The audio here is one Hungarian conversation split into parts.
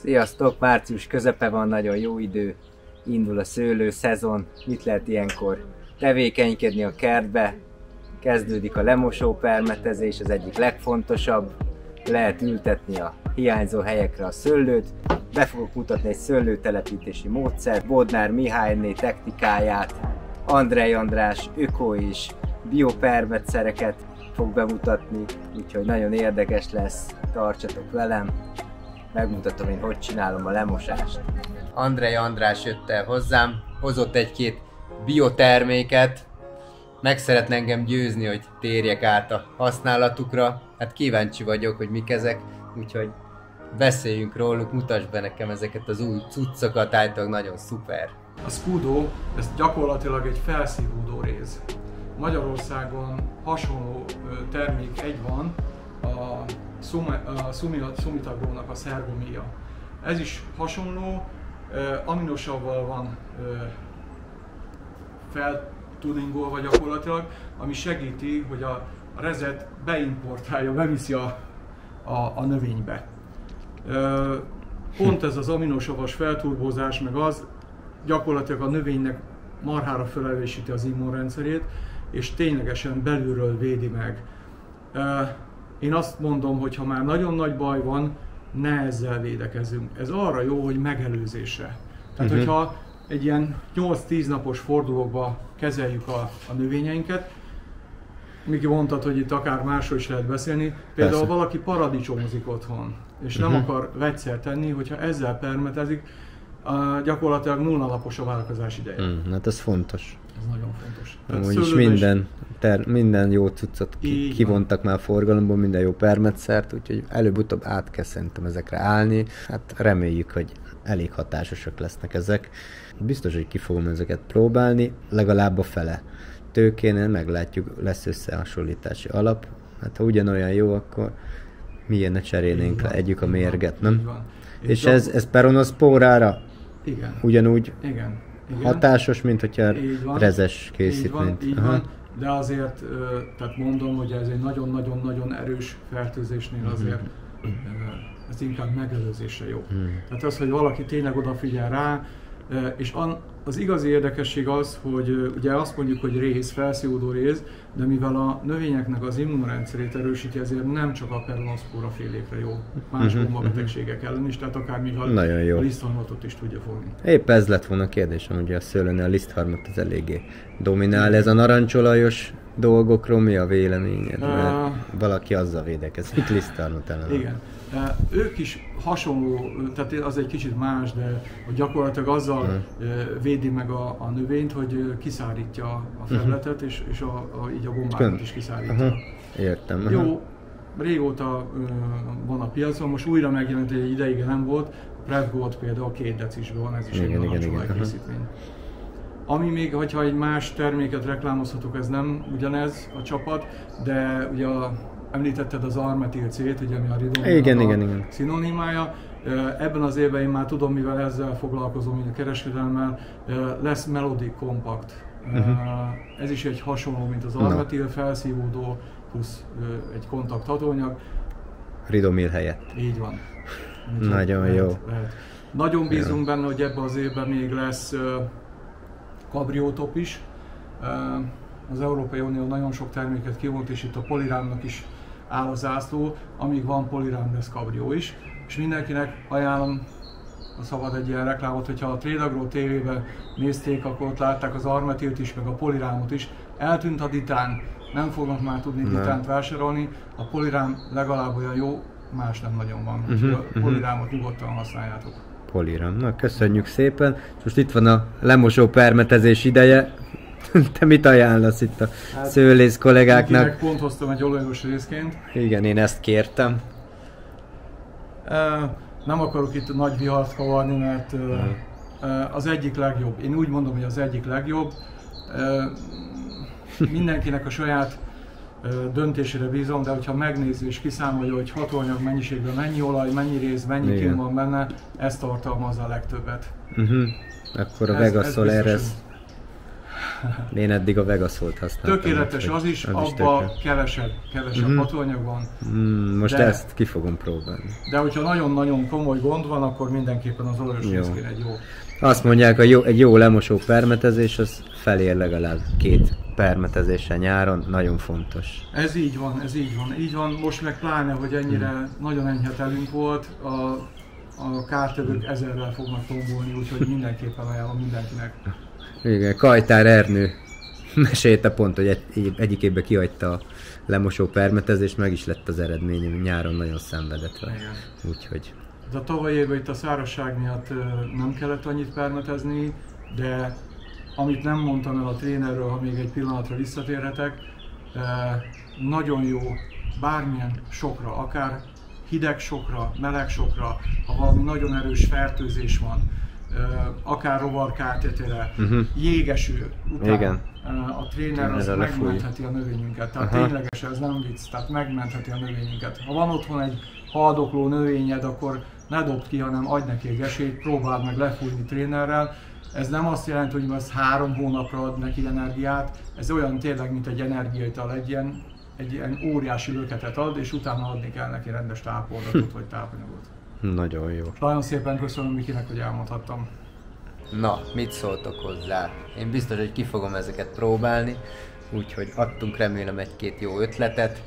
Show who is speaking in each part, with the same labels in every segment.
Speaker 1: Sziasztok! Március közepe van, nagyon jó idő, indul a szőlő szezon, mit lehet ilyenkor tevékenykedni a kertbe, kezdődik a lemosó permetezés, az egyik legfontosabb, lehet ültetni a hiányzó helyekre a szőlőt, be fogok mutatni egy szőlőtelepítési módszert, Bodnár Mihályné technikáját, Andrej András öko és biopermetszereket fog bemutatni, úgyhogy nagyon érdekes lesz, tartsatok velem, megmutatom én, hogy csinálom a lemosást. Andrej András jött el hozzám, hozott egy-két bioterméket, meg szeretne engem győzni, hogy térjek át a használatukra. Hát kíváncsi vagyok, hogy mik ezek, úgyhogy beszéljünk róluk, mutasd be nekem ezeket az új cuccokat, általában nagyon szuper.
Speaker 2: A Scudo, ez gyakorlatilag egy felszívódó réz. Magyarországon hasonló termék egy van, a Sumitagrónak a Sergomia. Ez is hasonló, aminosavval van feltuningolva gyakorlatilag, ami segíti, hogy a rezet beimportálja, beviszi a növénybe. Pont ez az aminosavas felturbózás, meg az gyakorlatilag a növénynek marhára felerősíti az immunrendszerét, és ténylegesen belülről védi meg. Én azt mondom, hogy ha már nagyon nagy baj van, ne ezzel védekezzünk. Ez arra jó, hogy megelőzésre. Tehát, hogyha egy ilyen 8-10 napos fordulókba kezeljük a növényeinket, Miki mondtad, hogy itt akár másról is lehet beszélni, például
Speaker 3: Persze.
Speaker 2: valaki paradicsomozik otthon, és nem akar vegyszert tenni, hogyha ezzel permetezik, gyakorlatilag nulla napos a várakozás ideje.
Speaker 3: Hát ez fontos.
Speaker 2: Ez nagyon fontos.
Speaker 3: Úgyis minden jó cuccot kivontak már a forgalomból, minden jó permetszert, úgyhogy előbb-utóbb át kell szerintem ezekre állni. Hát reméljük, hogy elég hatásosak lesznek ezek. Biztos, hogy ki fogom ezeket próbálni, legalább a fele. Tőkénél meglátjuk, lesz összehasonlítási alap. Hát ha ugyanolyan jó, akkor miért ne cserélnénk le, együk a mérget, nem? És ez peronoszpórára
Speaker 2: igen.
Speaker 3: Ugyanúgy
Speaker 2: igen.
Speaker 3: hatásos, mint hogyha rezes készítményt.
Speaker 2: Így van, de azért, tehát mondom, hogy ez egy nagyon-nagyon-nagyon erős fertőzésnél azért ez inkább megelőzésre jó. Tehát az, hogy valaki tényleg odafigyel rá, és az igazi érdekesség az, hogy ugye azt mondjuk, hogy réz, felszívódó réz, de mivel a növényeknek az immunrendszerét erősíti, ezért nem csak a peronoszpóra félékre jó, más gombabetegségek ellen is, tehát akár még a lisztharmatot is tudja fogni.
Speaker 3: Épp ez lett volna a kérdésem, ugye a szőlőnél a lisztharmat az eléggé dominál. Ez a narancsolajos dolgokról mi a véleményed? Mert valaki azzal védekezik. Itt lisztharmat ellen.
Speaker 2: Igen. Ők is hasonló, tehát az egy kicsit más, de hogy gyakorlatilag azzal védi meg a növényt, hogy kiszárítja a felületet, és így a gombákat is kiszárítja.
Speaker 3: Értem.
Speaker 2: Jó, régóta van a piacon, most újra megjelent, egy ideig nem volt, a Prevgold például 2 decisben van, ez is egy narancsolajkészítmény. Ami még, hogyha egy más terméket reklámozhatok, ez nem ugyanez a csapat, de ugye említetted az Armetil-C-t, ugye, ami a Ridomilnak a szinonimája. Ebben az évben én már tudom, mivel ezzel foglalkozom, mint a kereskedelemmel, lesz Melodic Compact. Ez is egy hasonló, mint az Armetil, felszívódó, plusz egy kontakthatóanyag.
Speaker 3: Ridomil helyett.
Speaker 2: Így van.
Speaker 3: Nagyon jó.
Speaker 2: Nagyon bízunk benne, hogy ebben az évben még lesz kabriótop is. Az Európai Unió nagyon sok terméket kivont, és itt a Polyramnak is áll a zászló, amíg van Polyram, lesz kabrió is. És mindenkinek ajánlom, ha szabad egy ilyen reklámot, hogyha a Trédagro TV-ben nézték, akkor ott látták az Armetilt is, meg a Polyramot is. Eltűnt a ditán, nem fognak már tudni ditánt vásárolni, a Polyram legalább olyan jó, más nem nagyon van. A Polyramot nyugodtan használjátok.
Speaker 3: Polyram. Na, köszönjük szépen. Most itt van a lemosó permetezés ideje. Te mit ajánlasz itt a szőlész kollégáknak?
Speaker 2: Akinek pont hoztam egy olajos részként.
Speaker 3: Igen, én ezt kértem.
Speaker 2: Nem akarok itt nagy vihart kavarni, mert az egyik legjobb. Én úgy mondom, hogy az egyik legjobb. Mindenkinek a saját döntésére bízom, de hogyha megnézi és kiszámolja, hogy hatóanyag mennyiségben mennyi olaj, mennyi réz, mennyi kim van benne, ez tartalmazza a legtöbbet.
Speaker 3: Akkor a Vegasol erre Én eddig a Vegasolt használtam.
Speaker 2: Tökéletes az is, abban kevesebb hatóanyag van.
Speaker 3: Most ezt ki fogom próbálni.
Speaker 2: De hogyha nagyon-nagyon komoly gond van, akkor mindenképpen az olajos részkén egy jó.
Speaker 3: Azt mondják, egy jó lemosó permetezés, az felér legalább 2 permetezéssel nyáron, nagyon fontos.
Speaker 2: Ez így van. Így van, most meg pláne, hogy ennyire nagyon enyhe telünk volt, a kártevők 1000-rel fognak tombolni, úgyhogy mindenképpen ajánlom mindenkinek.
Speaker 3: Igen, Kajtár Ernő mesélte pont, hogy egyik évben kihagyta a lemosó permetezést, meg is lett az eredmény, nyáron nagyon szenvedett vele. Úgyhogy...
Speaker 2: De a tavalyi évben itt a szárazság miatt nem kellett annyit permetezni, de amit nem mondtam el a trénerről, ha még egy pillanatra visszatérhetek, nagyon jó bármilyen sokra, akár hideg sokra, meleg sokra, ha valami nagyon erős fertőzés van, akár rovarkártetére, jégeső után. Igen. A tréner az megmentheti a növényünket, tehát tényleges, ez nem vicc, tehát megmentheti a növényünket. Ha van otthon egy haldokló növényed, akkor ne dobd ki, hanem adj neki egy esélyt, próbáld meg lefújni trénerrel. Ez nem azt jelenti, hogy az 3 hónapra ad neki energiát, ez olyan tényleg, mint egy energiaital, egy ilyen óriási löketet ad, és utána adni kell neki rendes tápoldatot vagy tápanyagot.
Speaker 3: Nagyon jó.
Speaker 2: Nagyon szépen köszönöm Mikinek, hogy elmondhattam.
Speaker 3: Na, mit szóltok hozzá? Én biztos, hogy ki fogom ezeket próbálni, úgyhogy adtunk remélem 1-2 jó ötletet.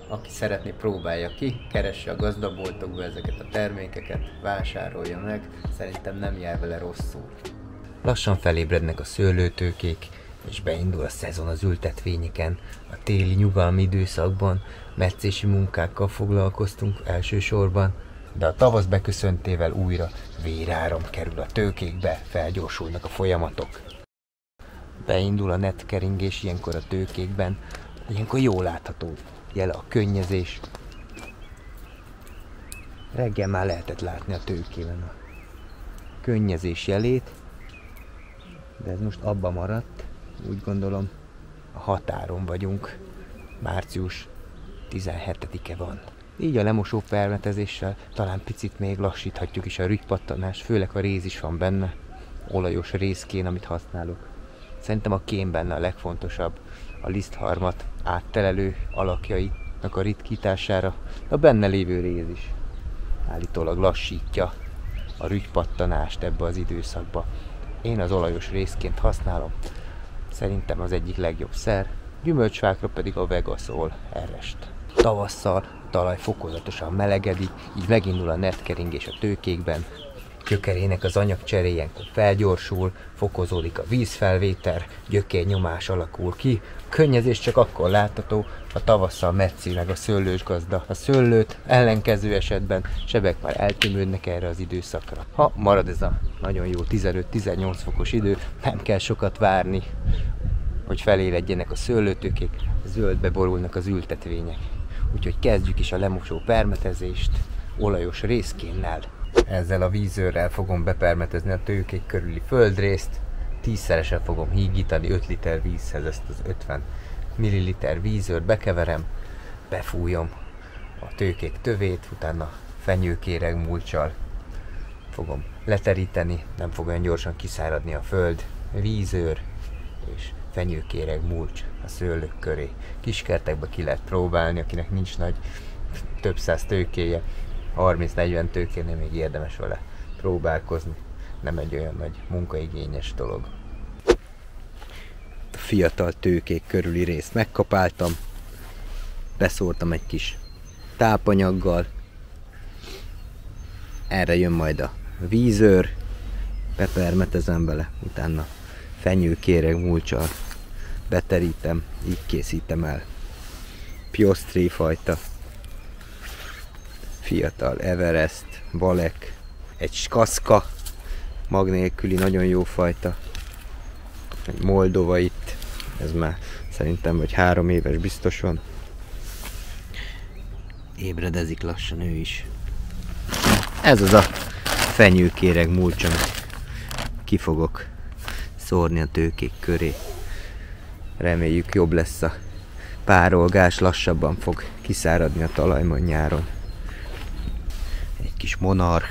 Speaker 3: Aki szeretné, próbálja ki, keresse a gazdaboltokba ezeket a termékeket, vásárolja meg, szerintem nem jár vele rosszul. Lassan felébrednek a szőlőtőkék, és beindul a szezon az ültetvényeken. A téli nyugalmi időszakban metszési munkákkal foglalkoztunk elsősorban, de a tavasz beköszöntével újra véráram kerül a tőkékbe, felgyorsulnak a folyamatok. Beindul a netkeringés ilyenkor a tőkékben, ilyenkor jól látható jele a könnyezés. Reggel már lehetett látni a tőkében a könnyezés jelét, de ez most abba maradt. Úgy gondolom, a határon vagyunk, március 17-e van. Így a lemosó permetezéssel talán picit még lassíthatjuk is a rügypattanást, főleg a réz is van benne, olajos rézkén, amit használok. Szerintem a kén benne a legfontosabb, a lisztharmat áttelelő alakjainak a ritkítására, a benne lévő réz is állítólag lassítja a rügypattanást ebbe az időszakba. Én az olajos rézként használom, szerintem az egyik legjobb szer, gyümölcsfákra pedig a Vegasol RS-t. Tavasszal a talaj fokozatosan melegedik, így megindul a netkeringés a tőkékben, gyökerének az anyagcseréjenkor felgyorsul, fokozódik a vízfelvétel, gyökérnyomás alakul ki, könnyezés csak akkor látható, ha tavasszal metszi meg a szőlős gazda a szőlőt, ellenkező esetben sebek már eltömődnek erre az időszakra. Ha marad ez a nagyon jó 15-18 fokos idő, nem kell sokat várni, hogy feléledjenek a szőlőtőkék, zöldbe borulnak az ültetvények. Úgyhogy kezdjük is a lemosó permetezést olajos rézkénnel. Ezzel a vízőrrel fogom bepermetezni a tőkék körüli földrészt, 10-szeresen fogom hígítani 5 liter vízhez ezt az 50 ml vízőrt, bekeverem, befújom a tőkék tövét, utána fenyőkéreg mulccsal fogom leteríteni, nem fog olyan gyorsan kiszáradni a föld, vízőr és fenyőkéreg mulcs a szőlők köré. Kiskertekbe ki lehet próbálni, akinek nincs nagy, több száz tőkéje, 30-40 tőkénél még érdemes vele próbálkozni, nem egy olyan nagy munkaigényes dolog. A fiatal tőkék körüli részt megkapáltam, beszórtam egy kis tápanyaggal, erre jön majd a vízőr, bepermetezem bele, utána fenyőkéreg mulccsal beterítem, így készítem el. Piostri fajta, fiatal Everest, Balek, egy skaszka, mag nélküli, nagyon jó fajta, egy Moldova itt, ez már szerintem vagy 3 éves biztosan. Ébredezik lassan ő is. Ez az a fenyőkéreg mulcs, amit ki fogok szórni a tőkék köré. Reméljük jobb lesz a párolgás, lassabban fog kiszáradni a talaj majd nyáron. Egy kis monarch,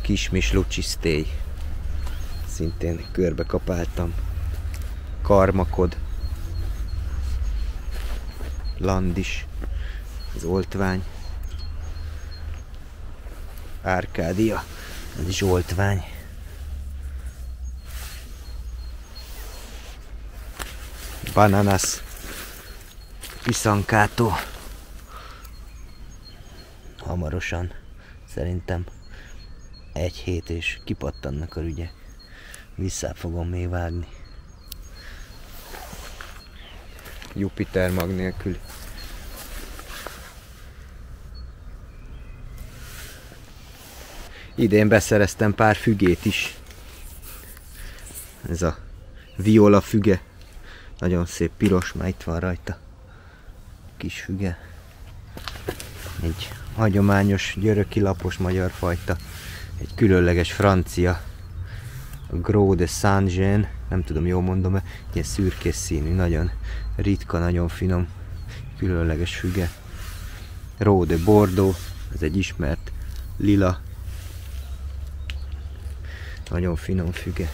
Speaker 3: kismis lucsisztély, szintén körbe kapáltam. Karmakod, Landis, az oltvány, Árkádia, ez is oltvány. Bananas, Pisankátó. Hamarosan, szerintem 1 hét és kipattannak a rügyek. Vissza fogom még vágni. Jupiter mag nélkül. Idén beszereztem pár fügét is. Ez a viola füge. Nagyon szép piros, már itt van rajta. Kis füge. Egy hagyományos, györöki lapos magyar fajta. Egy különleges francia. A Gros de Saint-Jean. Nem tudom, jól mondom-e. Ilyen szürkés színű, nagyon ritka, nagyon finom. Különleges füge. Rose de Bordeaux. Ez egy ismert lila. Nagyon finom füge.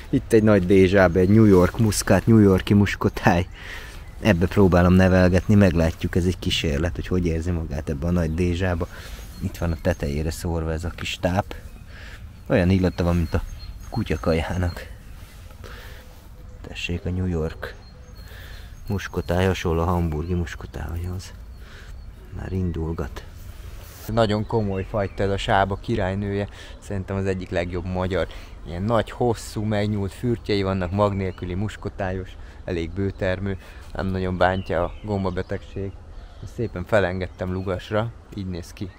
Speaker 3: Itt egy nagy dézsába, egy New York muszkát, New York-i muskotáj. Ebbe próbálom nevelgetni, meglátjuk, ez egy kísérlet, hogy érzi magát ebbe a nagy dézsába. Itt van a tetejére szórva ez a kis táp. Olyan illata van, mint a kutyakajának. Tessék, a New York muskotáj, hasonló a hamburgi muskotájhoz. Már indulgat. Nagyon komoly fajta ez a sába királynője. Szerintem az egyik legjobb magyar. Ilyen nagy, hosszú, megnyúlt fürtjei vannak, mag nélküli muskotályos, elég bőtermő. Nem nagyon bántja a gombabetegség. Szépen felengedtem lugasra, így néz ki.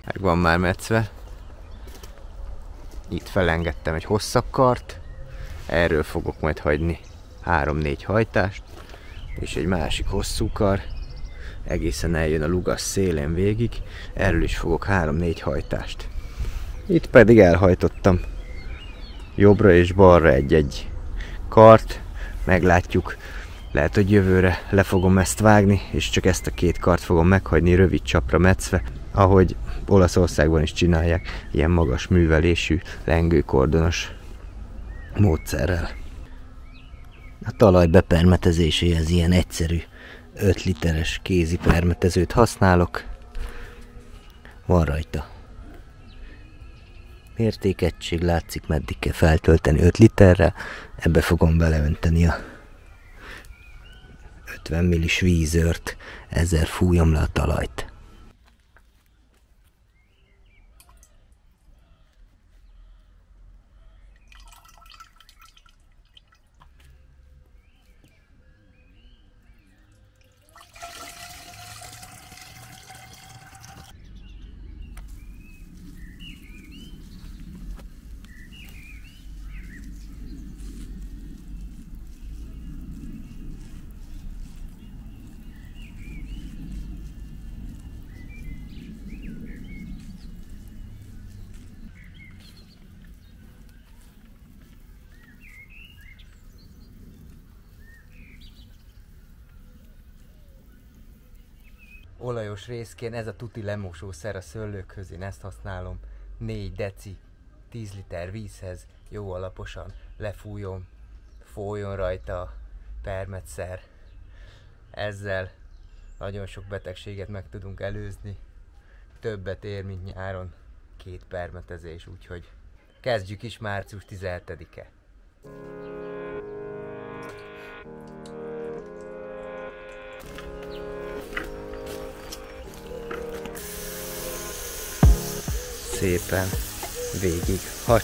Speaker 3: Meg van már metszve. Itt felengedtem egy hosszabb kart. Erről fogok majd hagyni 3-4 hajtást. És egy másik hosszú kar. Egészen eljön a lugas szélén végig. Erről is fogok 3-4 hajtást. Itt pedig elhajtottam jobbra és balra egy-egy kart. Meglátjuk. Lehet, hogy jövőre le fogom ezt vágni, és csak ezt a 2 kart fogom meghagyni rövid csapra metszve, ahogy Olaszországban is csinálják, ilyen magas művelésű, lengőkordonos módszerrel. A talaj bepermetezéséhez ilyen egyszerű 5 literes kézi permetezőt használok. Van rajta mértékegység, látszik meddig kell feltölteni 5 literrel, ebbe fogom beleönteni a 50 millis vízört, ezzel fújom le a talajt. Olajos részként ez a tuti lemosószer a szőlőkhöz, én ezt használom. 4 deci 10 liter vízhez jó alaposan lefújom, folyjon rajta a permetszer. Ezzel nagyon sok betegséget meg tudunk előzni. Többet ér, mint nyáron 2 permetezés, úgyhogy kezdjük is március 17-e. Szépen végig, ha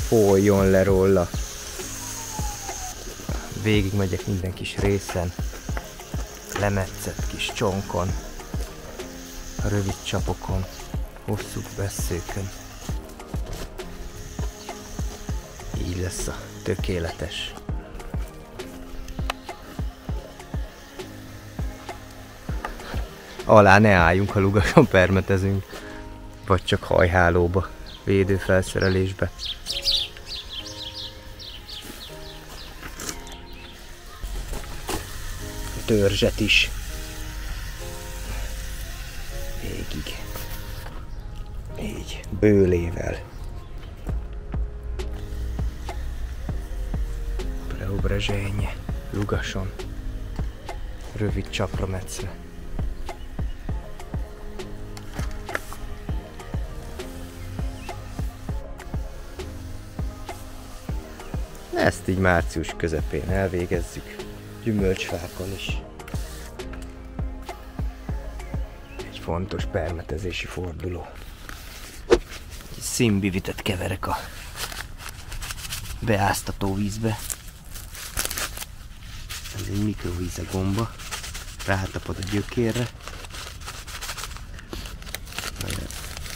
Speaker 3: folyjon le róla. Végig megyek minden kis részen, lemetszett kis csonkon, a rövid csapokon, hosszú vesszőkön. Így lesz a tökéletes. Alá ne álljunk, ha lugason permetezünk. Vagy csak hajhálóba, védőfelszerelésbe. Törzset is. Végig. őlével. Preobraženje, Lugason. Rövid csaprametszve. Ezt így március közepén elvégezzük, gyümölcsfákon is. Egy fontos permetezési forduló. Színbivitet keverek a beáztató vízbe. Ez egy mikrovíze gomba, rátapad a gyökérre.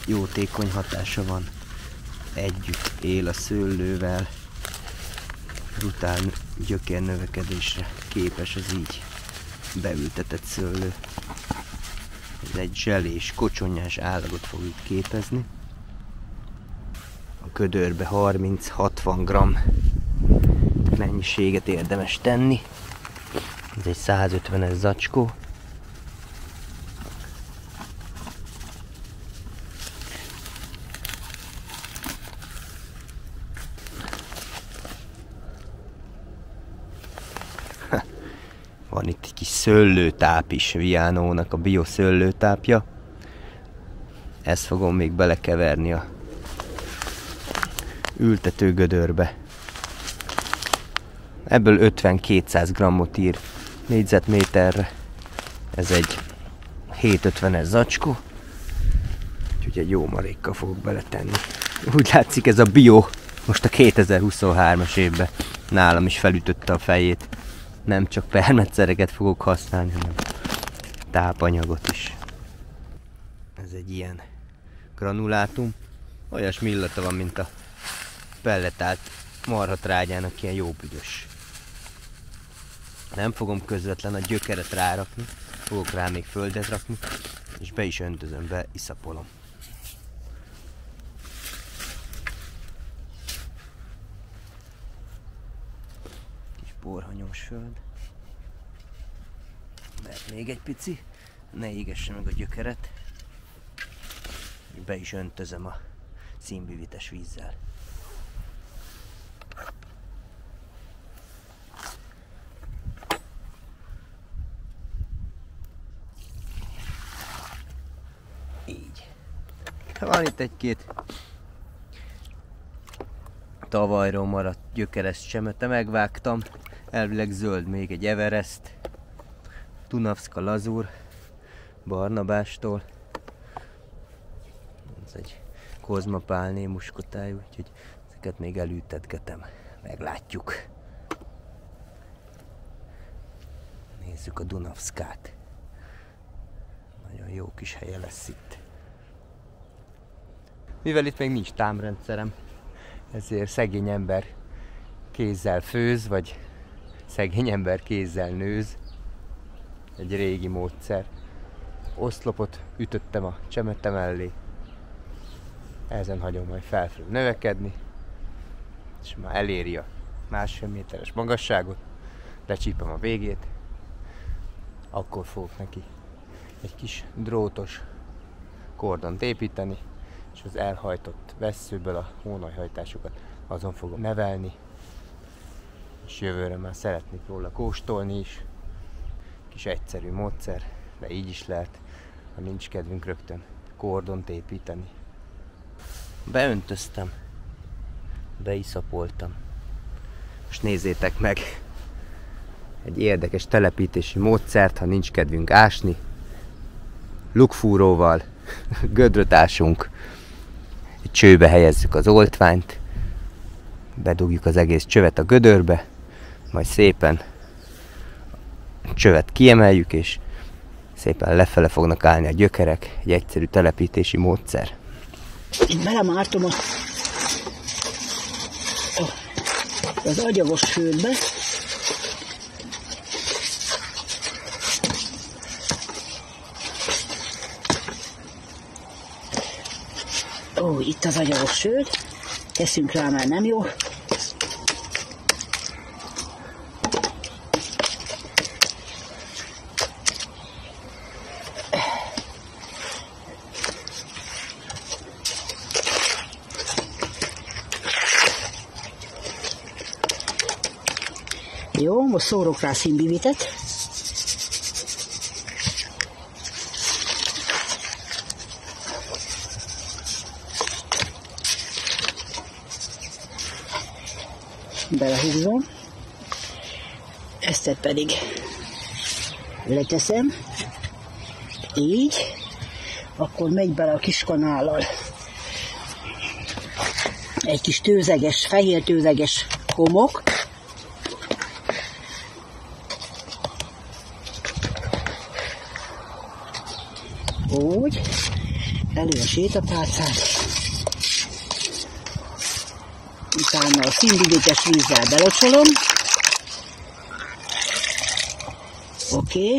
Speaker 3: Jótékony hatása van. Együtt él a szőlővel. Brutál gyökérnövekedésre képes az így beültetett szőlő. Ez egy zselés, kocsonyás állagot fog itt képezni. A ködörbe 30-60 g mennyiséget érdemes tenni. Ez egy 150-es zacskó. Van itt egy kis szőlőtáp is, Vianónak a bio szőlőtápja. Ezt fogom még belekeverni a ültetőgödörbe. Ebből 50-200 g-ot ír négyzetméterre. Ez egy 750-es zacskó. Úgyhogy egy jó marékkal fogok beletenni. Úgy látszik, ez a bio most a 2023-as évben nálam is felütötte a fejét. Nem csak permetszereket fogok használni, hanem tápanyagot is. Ez egy ilyen granulátum. Olyasmi illata van, mint a pelletált marhatrágyának, ilyen jó büdös. Nem fogom közvetlen a gyökeret rárakni, fogok rá még földet rakni, és be is öntözöm, be iszapolom. Borhanyós föld. Mert még egy pici, ne égesse meg a gyökeret. Be is öntözöm a színbivites vízzel. Így. Van itt egy-két tavalyról maradt gyökeres csemete, megvágtam. Elvileg zöld, még egy Everest, Tunavska lazúr, Barnabástól. Ez egy Kozma pálné muskotájú, úgyhogy ezeket még elültetgetem. Meglátjuk. Nézzük a Dunavskát. Nagyon jó kis helye lesz itt. Mivel itt még nincs támrendszerem, ezért szegény ember kézzel főz, vagy szegény ember kézzel nőz. Egy régi módszer. Oszlopot ütöttem a csemete mellé. Ezen hagyom majd felfelé növekedni. És már eléri a 1,5 méteres magasságot. Lecsípem a végét. Akkor fogok neki egy kis drótos kordont építeni. És az elhajtott vesszőből a hónajhajtásokat azon fogom nevelni. És jövőre már szeretnék róla kóstolni is. Kis egyszerű módszer, de így is lehet, ha nincs kedvünk rögtön kordont építeni. Beöntöztem, beiszapoltam. Most nézzétek meg egy érdekes telepítési módszert, ha nincs kedvünk ásni. Lukfúróval gödröt ásunk, egy csőbe helyezzük az oltványt, bedugjuk az egész csövet a gödörbe, majd szépen a csövet kiemeljük, és szépen lefele fognak állni a gyökerek. Egy egyszerű telepítési módszer.
Speaker 4: Itt belemártom az agyagos földbe. Ó, itt az agyagos föld. Teszünk rá, már nem jó. most szórok rá színbivitet. Belehúzom. Ezt pedig leteszem. Így. Akkor megy bele a kis kanállal egy kis tőzeges, fehér tőzeges homok. Úgy. Elő a sétapálcát. Utána a színbivites vízzel belocsolom. Oké.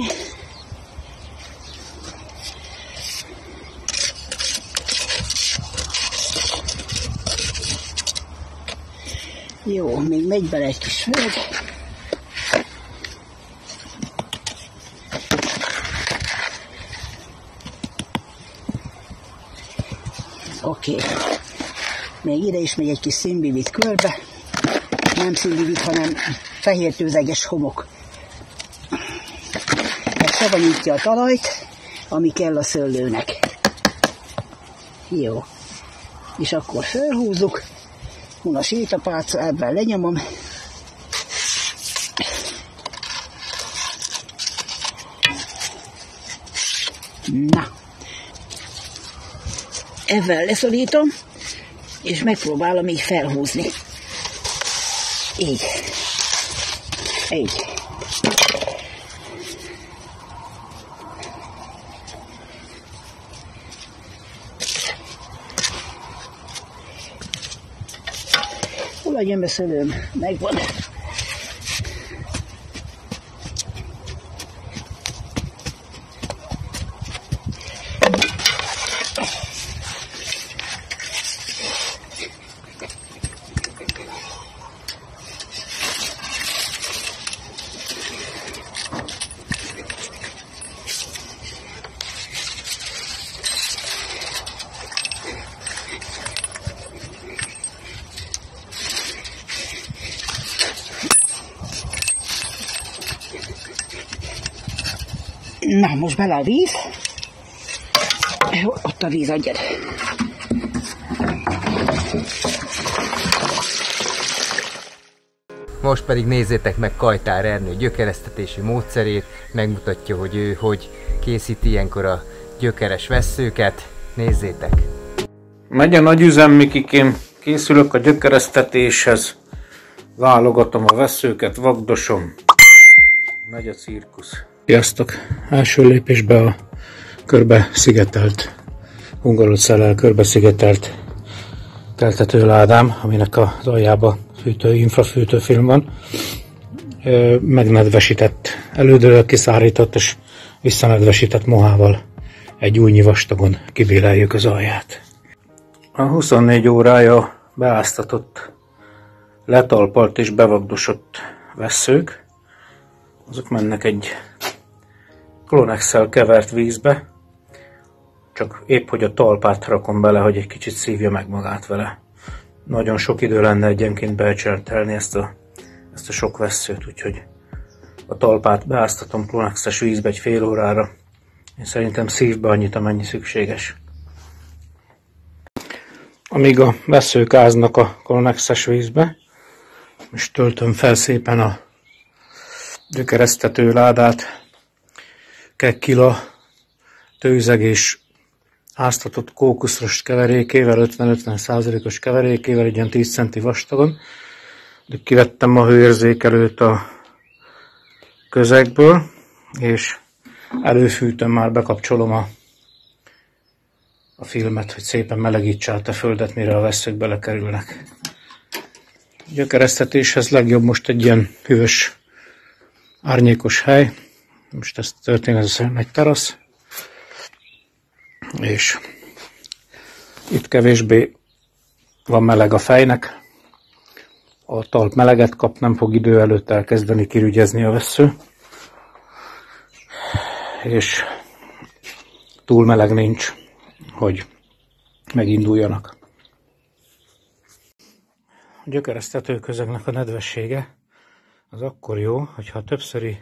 Speaker 4: Jó, még megy bele egy kis föld. Oké. Még ide is megy egy kis színbivit körbe. Nem színbivit, hanem fehér tőzeges homok. Ez savanyítja a talajt, ami kell a szőlőnek. Jó. És akkor felhúzzuk. A sétapálca, ebben lenyomom. Na. Ezzel leszorítom, és megpróbálom így felhúzni. Így. Így. Hol a gyömböszölőm? Megvan. Na, most bele a víz. Ott a víz, adjad.
Speaker 1: Most pedig nézzétek meg Kajtár Ernő gyökeresztetési módszerét, megmutatja, hogy ő hogy készít ilyenkor a gyökeres vesszőket. Nézzétek!
Speaker 5: Megy a nagy üzem, Mikikém, készülök a gyökeresztetéshez, válogatom a vesszőket, vagdosom. Megy a cirkusz. Sziasztok! Első lépésbe a körbe szigetelt, hungarocellel körbe szigetelt teltetőládám, aminek az aljába infrafűtőfilm van. Megnedvesített, elődről kiszárított és visszanedvesített mohával egy újnyi vastagon kibéleljük az alját. A 24 órája beáztatott, letalpalt és bevagdosott vesszők, azok mennek egy Clonex-szel kevert vízbe, csak épp hogy a talpát rakom bele, hogy egy kicsit szívja meg magát vele. Nagyon sok idő lenne egyenként becsertelni ezt a sok vesszőt, úgyhogy a talpát beáztatom Clonex-es vízbe egy fél órára. Én szerintem szívbe annyit, amennyi szükséges. Amíg a vesszők áznak a Clonex-es vízbe, és töltöm fel szépen a gyökeresztető ládát, kekkila, tőzeg és áztatott kókuszrost keverékével, 50-50%-os keverékével, egy ilyen 10 centi vastagon. De kivettem a hőérzékelőt a közegből, és előfűtöm, már bekapcsolom a filmet, hogy szépen melegítse át a földet, mire a vesszők belekerülnek. A gyökeresztetéshez legjobb most egy ilyen hűvös, árnyékos hely. Most ez történetesen egy terasz. És itt kevésbé van meleg a fejnek. A talp meleget kap, nem fog idő előtt elkezdeni kirügyezni a vessző. És túl meleg nincs, hogy meginduljanak. A gyökeresztető közegnek a nedvessége az akkor jó, hogyha többszöri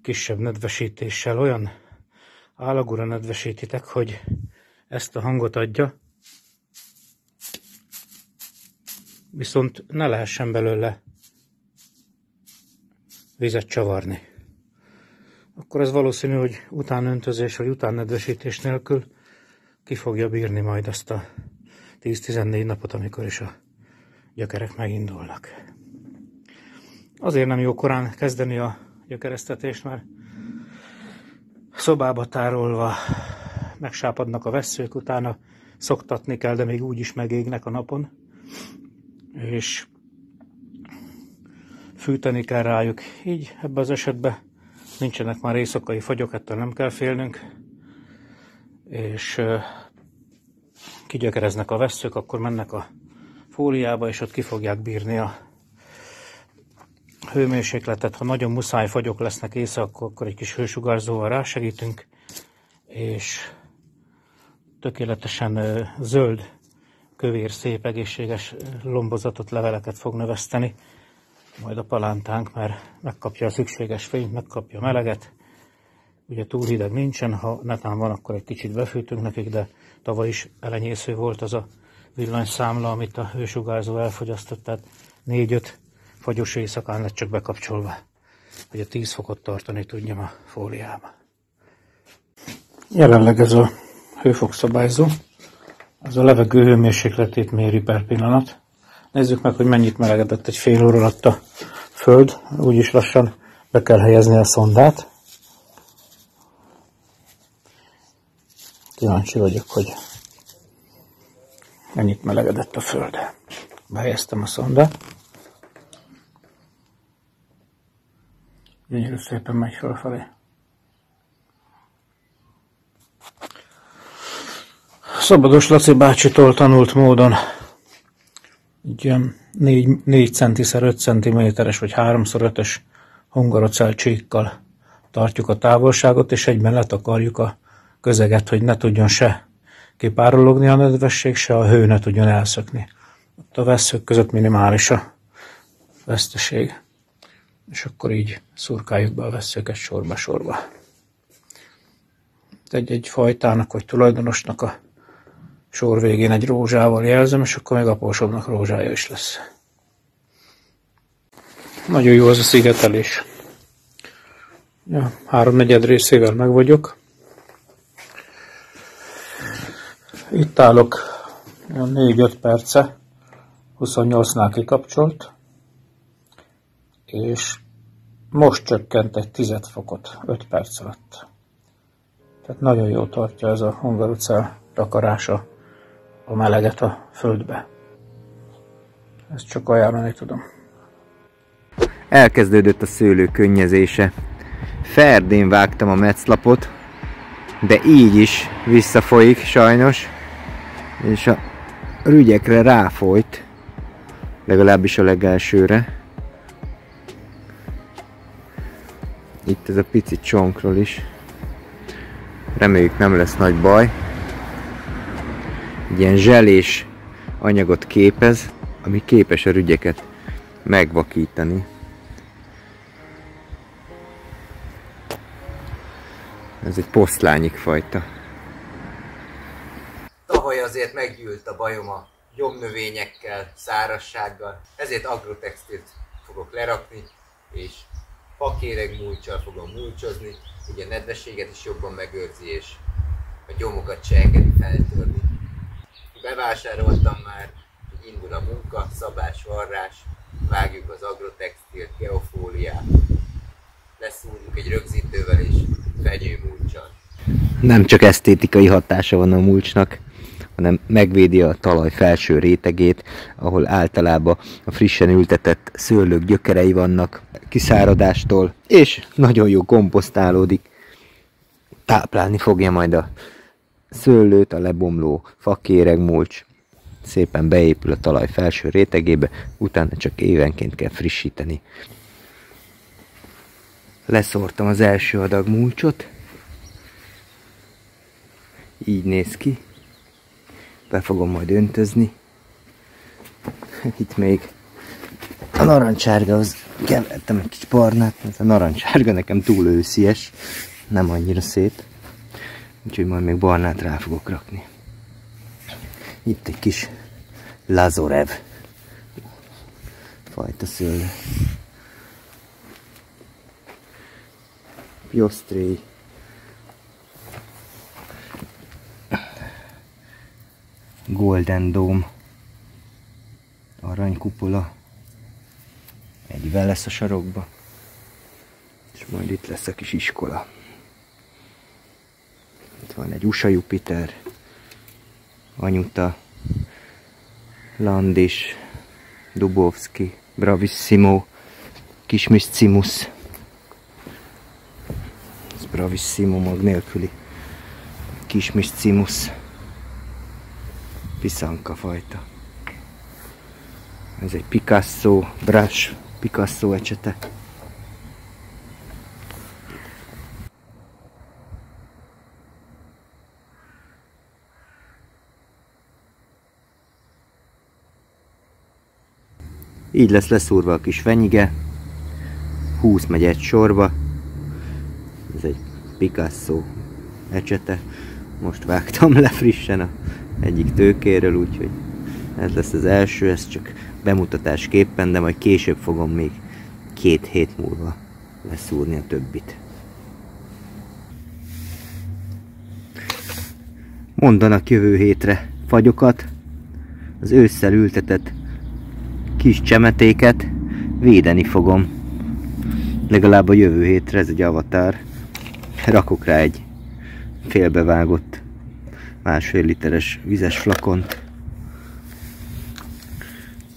Speaker 5: kisebb nedvesítéssel olyan állagúra nedvesítitek, hogy ezt a hangot adja, viszont ne lehessen belőle vizet csavarni. Akkor ez valószínű, hogy utánöntözés vagy utánnedvesítés nélkül ki fogja bírni majd azt a 10-14 napot, amikor is a gyökerek megindulnak. Azért nem jó korán kezdeni a gyökeresztetést, mert szobába tárolva megsápadnak a vesszők, utána szoktatni kell, de még úgy is megégnek a napon, és fűteni kell rájuk. Így ebben az esetben nincsenek már éjszakai fagyok, ettől nem kell félnünk, és kigyökereznek a vesszők, akkor mennek a fóliába, és ott ki fogják bírni a hőmérsékletet. Ha nagyon muszáj fagyok lesznek éjszaka, akkor egy kis hősugárzóval rásegítünk, és tökéletesen zöld, kövér, szép, egészséges lombozatot, leveleket fog növeszteni majd a palántánk, mert megkapja a szükséges fényt, megkapja a meleget. Ugye túl hideg nincsen, ha netán van, akkor egy kicsit befűtünk nekik, de tavaly is elenyésző volt az a villanyszámla, amit a hősugárzó elfogyasztott, tehát 4-5 fagyos éjszakán lett csak bekapcsolva, hogy a 10 fokot tartani tudjam a fóliába. Jelenleg ez a hőfokszabályzó, az a levegő hőmérsékletét méri per pillanat. Nézzük meg, hogy mennyit melegedett egy fél óra alatt a föld, úgyis lassan be kell helyezni a szondát. Kíváncsi vagyok, hogy mennyit melegedett a föld. Behelyeztem a szondát. Gyönyörű szépen megy felfelé. Szabados Laci bácsitól tanult módon egy ilyen 4 cm x 5 cm-es vagy 3x5-ös hungarocell csíkkal tartjuk a távolságot, és egyben letakarjuk a közeget, hogy ne tudjon se kipárologni a nedvesség, se a hő ne tudjon elszökni. Ott a vesszők között minimális a veszteség. És akkor így szurkáljuk be a vesszőket sorba-sorba. Egy fajtának vagy tulajdonosnak a sor végén egy rózsával jelzem, és akkor még apósomnak rózsája is lesz. Nagyon jó az a szigetelés. Ja, 3/4 részével meg vagyok. Itt állok 4-5 perce, 28-nál kikapcsolt, és most csökkent egy 10 fokot 5 perc alatt. Tehát nagyon jól tartja ez a hungarocell takarása a meleget a földbe. Ezt csak ajánlani tudom.
Speaker 1: Elkezdődött a szőlő könnyezése. Ferdén vágtam a metszlapot, de így is visszafolyik sajnos, és a rügyekre ráfolyt, legalábbis a legelsőre. Itt ez a pici csonkról is. Reméljük nem lesz nagy baj. Egy ilyen zselés anyagot képez, ami képes a rügyeket megvakítani. Ez egy poszlányik fajta. Tavaly azért meggyűlt a bajom a gyomnövényekkel, szárazsággal, ezért agrotextilt fogok lerakni, és fakéreg-mulccsal fogom mulcsozni, így a nedvességet is jobban megőrzi, és a gyomokat se engedi feltörni. Bevásároltam már, hogy indul a munka, szabás-varrás, vágjuk az agrotextilt, geofóliát, leszúrjuk egy rögzítővel és fenyőmulccsal. Nem csak esztétikai hatása van a mulcsnak, hanem megvédi a talaj felső rétegét, ahol általában a frissen ültetett szőlők gyökerei vannak kiszáradástól, és nagyon jó komposztálódik. Táplálni fogja majd a szőlőt, a lebomló fakéregmulcs szépen beépül a talaj felső rétegébe, utána csak évenként kell frissíteni. Leszórtam az első adag mulcsot. Így néz ki. Be fogom majd öntözni. Itt még
Speaker 3: A narancsárgához kevertem egy kis barnát, mert a narancsárga nekem túl őszies, nem annyira szét. Úgyhogy majd még barnát rá fogok rakni. Itt egy kis Lazorev fajta szőlő. Piosztréj. Golden Dome. Aranykupola. Egyvel lesz a sarokba. És majd itt lesz a kis iskola. Itt van egy USA Jupiter. Anyuta. Landis. Dubovski. Bravissimo. Kismiscimus. Ez Bravissimo mag nélküli. Kismiscimus. Piszanka fajta. Ez egy Picasso, brush, Picasso ecsete. Így lesz leszúrva a kis fenyige. 20 megy egy sorba. Ez egy Picasso ecsete. Most vágtam le frissen a egyik tőkéről, úgyhogy ez lesz az első, ez csak bemutatásképpen, de majd később fogom még 2 hét múlva leszúrni a többit. Mondanak jövő hétre fagyokat, az ősszel ültetett kis csemetéket védeni fogom. Legalább a jövő hétre, ez egy avatár. Rakok rá egy félbevágott 1,5 literes vizes flakont.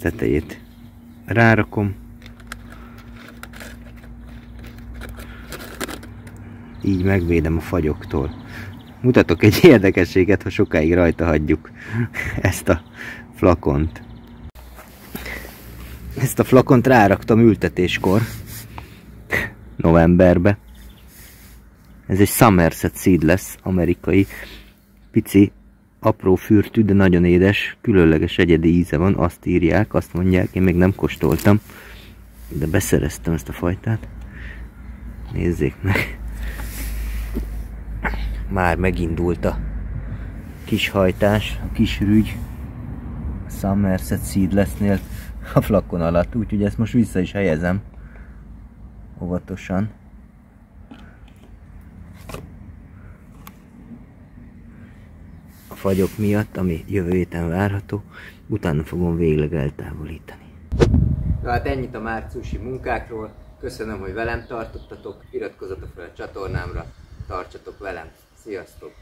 Speaker 3: Tetejét rárakom. Így megvédem a fagyoktól. Mutatok egy érdekességet, ha sokáig rajta hagyjuk ezt a flakont. Ezt a flakont ráraktam ültetéskor, novemberbe. Ez egy Somerset Seedless, amerikai, pici, apró fürtű, de nagyon édes, különleges egyedi íze van, azt írják, azt mondják, én még nem kóstoltam, de beszereztem ezt a fajtát. Nézzék meg! Már megindult a kis hajtás, a kis rügy a Somerset Seedlessnél a flakon alatt, úgyhogy ezt most vissza is helyezem óvatosan. A fagyok miatt, ami jövő héten várható, utána fogom végleg eltávolítani. Na hát ennyit a márciusi munkákról, köszönöm, hogy velem tartottatok, iratkozzatok fel a csatornámra, tartsatok velem, sziasztok!